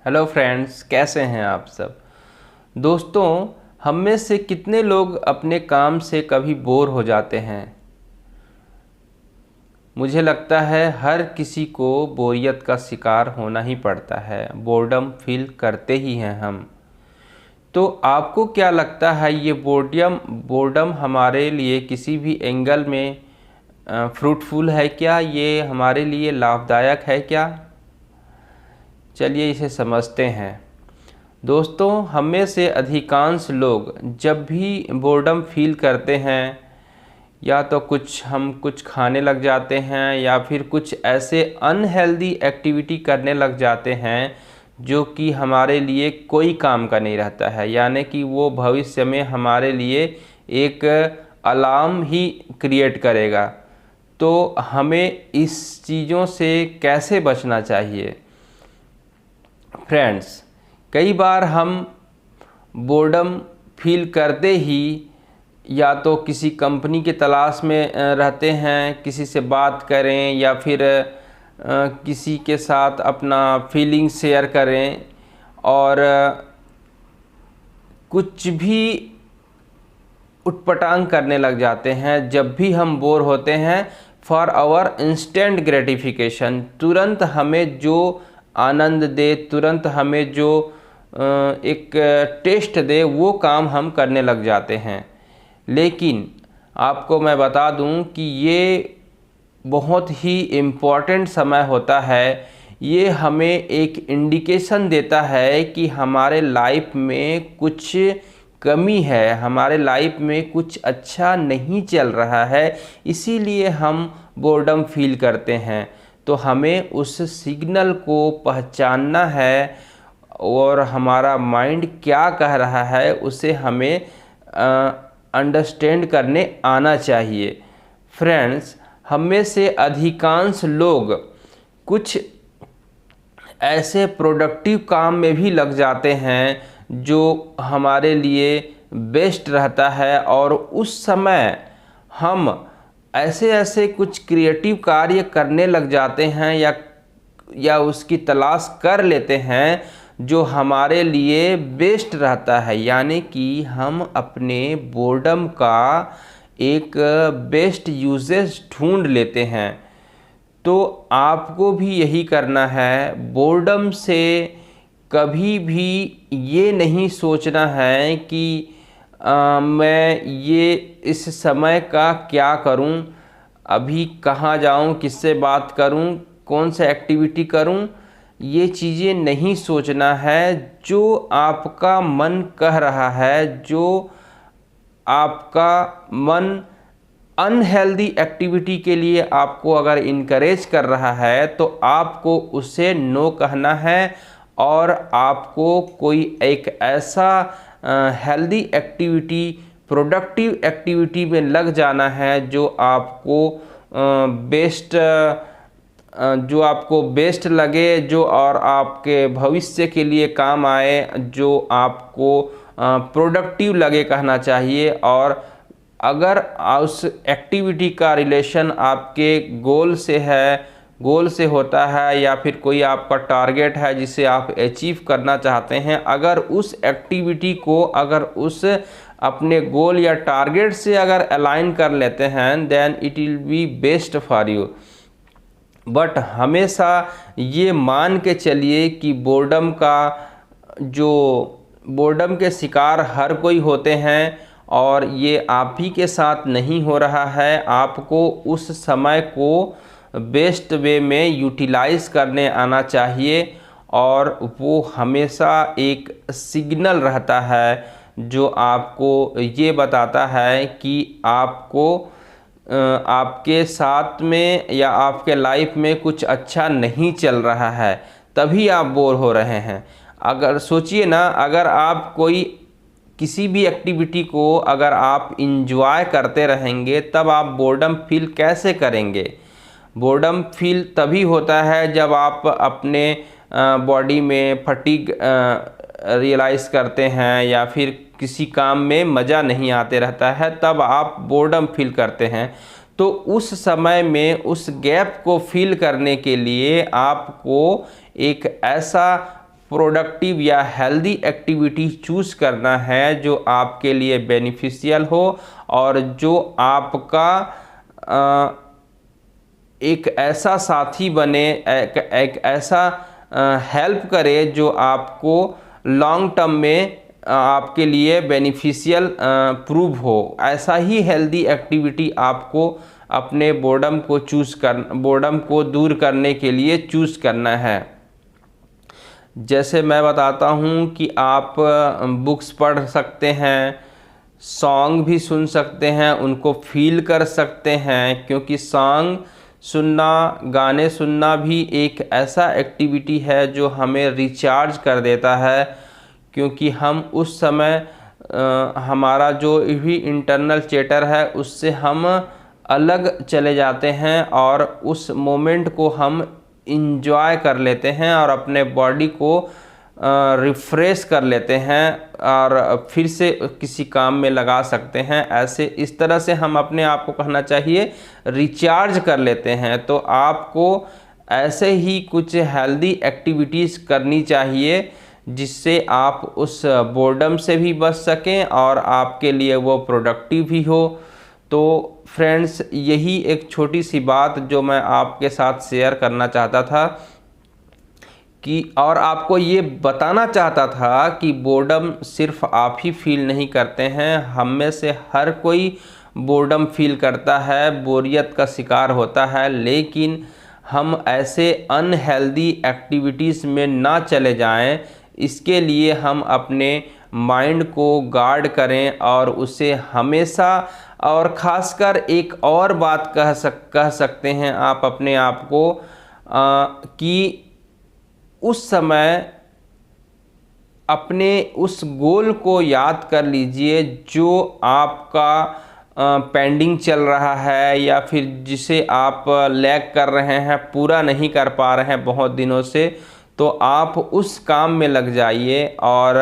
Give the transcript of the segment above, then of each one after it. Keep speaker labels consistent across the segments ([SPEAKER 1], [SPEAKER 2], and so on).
[SPEAKER 1] Hello friends, कैसे हैं आप सब। दोस्तों, हम में से कितने लोग अपने काम से कभी बोर हो जाते हैं। मुझे लगता है हर किसी को बोरियत का शिकार होना ही पड़ता है, बोर्डम फील करते ही हैं हम। तो आपको क्या लगता है, ये बोर्डम बोर्डम हमारे लिए किसी भी एंगल में फ्रूटफुल है क्या? ये हमारे लिए लाभदायक है क्या? चलिए इसे समझते हैं। दोस्तों, हम में से अधिकांश लोग जब भी बोर्डम फील करते हैं, या तो हम कुछ खाने लग जाते हैं या फिर कुछ ऐसे अनहेल्दी एक्टिविटी करने लग जाते हैं जो कि हमारे लिए कोई काम का नहीं रहता है, यानी कि वो भविष्य में हमारे लिए एक अलार्म ही क्रिएट करेगा। तो हमें इस चीज़ों से कैसे बचना चाहिए? फ्रेंड्स, कई बार हम बोर्डम फील करते ही या तो किसी कंपनी की तलाश में रहते हैं, किसी से बात करें या फिर किसी के साथ अपना फीलिंग शेयर करें, और कुछ भी उटपटांग करने लग जाते हैं जब भी हम बोर होते हैं। फॉर आवर इंस्टेंट ग्रेटिफिकेशन, तुरंत हमें जो आनंद दे, तुरंत हमें जो एक टेस्ट दे, वो काम हम करने लग जाते हैं। लेकिन आपको मैं बता दूं कि ये बहुत ही इम्पॉर्टेंट समय होता है। ये हमें एक इंडिकेशन देता है कि हमारे लाइफ में कुछ कमी है, हमारे लाइफ में कुछ अच्छा नहीं चल रहा है, इसीलिए हम बोर्डम फील करते हैं। तो हमें उस सिग्नल को पहचानना है और हमारा माइंड क्या कह रहा है उसे हमें अंडरस्टैंड करने आना चाहिए। फ्रेंड्स, हम में से अधिकांश लोग कुछ ऐसे प्रोडक्टिव काम में भी लग जाते हैं जो हमारे लिए बेस्ट रहता है, और उस समय हम ऐसे ऐसे कुछ क्रिएटिव कार्य करने लग जाते हैं या उसकी तलाश कर लेते हैं जो हमारे लिए बेस्ट रहता है, यानी कि हम अपने बोर्डम का एक बेस्ट यूजेस ढूंढ लेते हैं। तो आपको भी यही करना है। बोर्डम से कभी भी ये नहीं सोचना है कि मैं ये इस समय का क्या करूं, अभी कहाँ जाऊं, किससे बात करूं, कौन सा एक्टिविटी करूं। ये चीज़ें नहीं सोचना है। जो आपका मन कह रहा है, जो आपका मन अनहेल्दी एक्टिविटी के लिए आपको अगर इनकरेज कर रहा है, तो आपको उसे नो कहना है और आपको कोई एक ऐसा हेल्दी एक्टिविटी, प्रोडक्टिव एक्टिविटी में लग जाना है जो आपको बेस्ट लगे, जो और आपके भविष्य के लिए काम आए, जो आपको प्रोडक्टिव लगे कहना चाहिए। और अगर उस एक्टिविटी का रिलेशन आपके गोल से होता है, या फिर कोई आपका टारगेट है जिसे आप अचीव करना चाहते हैं, अगर उस एक्टिविटी को उस अपने गोल या टारगेट से अगर अलाइन कर लेते हैं, then it will be best for you. But हमेशा ये मान के चलिए कि बोर्डम के शिकार हर कोई होते हैं, और ये आप ही के साथ नहीं हो रहा है। आपको उस समय को बेस्ट वे में यूटिलाइज करने आना चाहिए, और वो हमेशा एक सिग्नल रहता है जो आपको ये बताता है कि आपके साथ में या आपके लाइफ में कुछ अच्छा नहीं चल रहा है, तभी आप बोर हो रहे हैं। अगर सोचिए ना, अगर आप किसी भी एक्टिविटी को अगर आप इंजॉय करते रहेंगे, तब आप बोर्डम फील कैसे करेंगे? बोर्डम फील तभी होता है जब आप अपने बॉडी में फटीग रियलाइज़ करते हैं, या फिर किसी काम में मज़ा नहीं आते रहता है, तब आप बोर्डम फील करते हैं। तो उस समय में उस गैप को फील करने के लिए आपको एक ऐसा प्रोडक्टिव या हेल्दी एक्टिविटी चूज़ करना है जो आपके लिए बेनिफिशियल हो और जो आपका एक ऐसा साथी बने, एक ऐसा हेल्प करे जो आपको लॉन्ग टर्म में आपके लिए बेनिफिशियल प्रूव हो। ऐसा ही हेल्दी एक्टिविटी आपको अपने बोर्डम को दूर करने के लिए चूज़ करना है। जैसे मैं बताता हूँ कि आप बुक्स पढ़ सकते हैं, सॉन्ग भी सुन सकते हैं, उनको फील कर सकते हैं, क्योंकि सॉन्ग सुनना, गाने सुनना भी एक ऐसा एक्टिविटी है जो हमें रिचार्ज कर देता है, क्योंकि हम उस समय हमारा जो भी इंटरनल चैटर है उससे हम अलग चले जाते हैं और उस मोमेंट को हम इंजॉय कर लेते हैं और अपने बॉडी को रिफ़्रेश कर लेते हैं और फिर से किसी काम में लगा सकते हैं। ऐसे इस तरह से हम अपने आप को, कहना चाहिए, रिचार्ज कर लेते हैं। तो आपको ऐसे ही कुछ हेल्दी एक्टिविटीज़ करनी चाहिए जिससे आप उस बोर्डम से भी बच सकें और आपके लिए वो प्रोडक्टिव भी हो। तो फ्रेंड्स, यही एक छोटी सी बात जो मैं आपके साथ शेयर करना चाहता था और आपको ये बताना चाहता था कि बोर्डम सिर्फ आप ही फील नहीं करते हैं, हम में से हर कोई बोर्डम फील करता है, बोरियत का शिकार होता है, लेकिन हम ऐसे अनहेल्दी एक्टिविटीज़ में ना चले जाएं। इसके लिए हम अपने माइंड को गार्ड करें और उसे हमेशा, और ख़ासकर एक और बात कह सकते हैं आप अपने आप को कि उस समय अपने उस गोल को याद कर लीजिए जो आपका पेंडिंग चल रहा है या फिर जिसे आप लैग कर रहे हैं, पूरा नहीं कर पा रहे हैं बहुत दिनों से। तो आप उस काम में लग जाइए और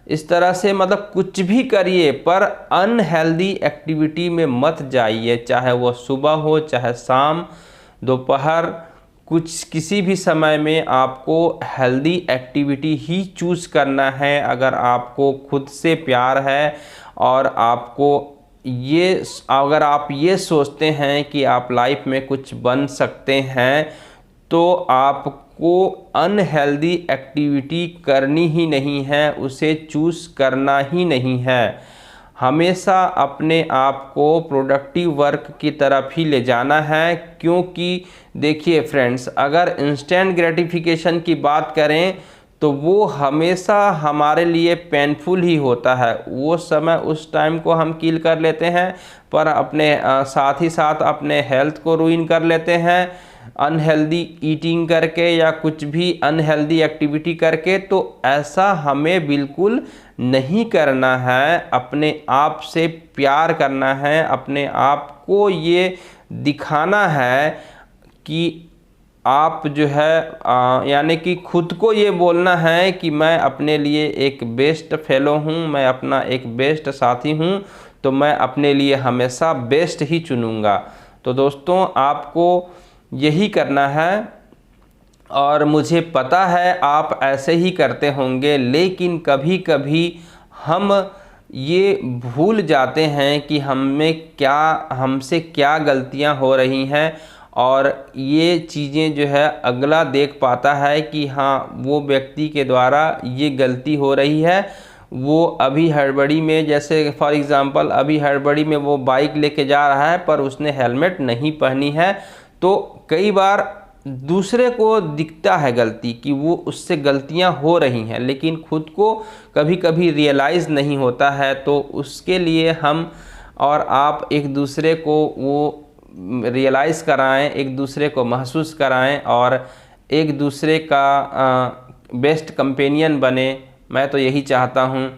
[SPEAKER 1] इस तरह से, मतलब कुछ भी करिए पर अनहेल्दी एक्टिविटी में मत जाइए, चाहे वो सुबह हो, चाहे शाम, दोपहर, किसी भी समय में आपको हेल्दी एक्टिविटी ही चूज़ करना है। अगर आपको खुद से प्यार है और अगर आप ये सोचते हैं कि आप लाइफ में कुछ बन सकते हैं, तो आपको अनहेल्दी एक्टिविटी करनी ही नहीं है, उसे चूज़ करना ही नहीं है। हमेशा अपने आप को प्रोडक्टिव वर्क की तरफ ही ले जाना है, क्योंकि देखिए फ्रेंड्स, अगर इंस्टेंट ग्रेटिफिकेशन की बात करें तो वो हमेशा हमारे लिए पेनफुल ही होता है। वो समय, उस टाइम को हम किल कर लेते हैं, पर अपने साथ ही साथ अपने हेल्थ को रूइन कर लेते हैं अनहेल्दी ईटिंग करके या कुछ भी अनहेल्दी एक्टिविटी करके। तो ऐसा हमें बिल्कुल नहीं करना है, अपने आप से प्यार करना है, अपने आप को ये दिखाना है कि आप जो है यानी कि खुद को ये बोलना है कि मैं अपने लिए एक बेस्ट फेलो हूँ, मैं अपना एक बेस्ट साथी हूँ, तो मैं अपने लिए हमेशा बेस्ट ही चुनूँगा। तो दोस्तों, आपको यही करना है और मुझे पता है आप ऐसे ही करते होंगे, लेकिन कभी कभी हम ये भूल जाते हैं कि हमसे क्या गलतियां हो रही हैं, और ये चीज़ें जो है अगला देख पाता है कि हाँ, वो व्यक्ति के द्वारा ये गलती हो रही है। वो अभी हड़बड़ी में, जैसे फॉर एग्ज़ाम्पल अभी हड़बड़ी में वो बाइक लेके जा रहा है पर उसने हेलमेट नहीं पहनी है, तो कई बार दूसरे को दिखता है गलती कि वो उससे गलतियां हो रही हैं, लेकिन खुद को कभी कभी रियलाइज़ नहीं होता है। तो उसके लिए हम और आप एक दूसरे को वो रियलाइज़ कराएं, एक दूसरे को महसूस कराएं और एक दूसरे का बेस्ट कंपेनियन बने। मैं तो यही चाहता हूं।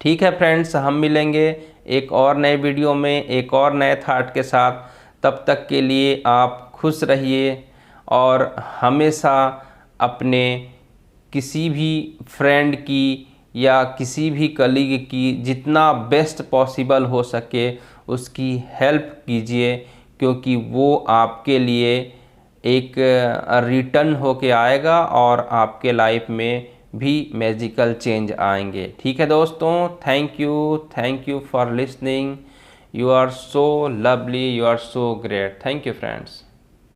[SPEAKER 1] ठीक है फ्रेंड्स, हम मिलेंगे एक और नए वीडियो में एक और नए थॉट के साथ। तब तक के लिए आप खुश रहिए और हमेशा अपने किसी भी फ्रेंड की या किसी भी कलीग की जितना बेस्ट पॉसिबल हो सके उसकी हेल्प कीजिए, क्योंकि वो आपके लिए एक रिटर्न होके आएगा और आपके लाइफ में भी मैजिकल चेंज आएंगे। ठीक है दोस्तों, thank you for listening. You are so lovely, you are so great. Thank you friends.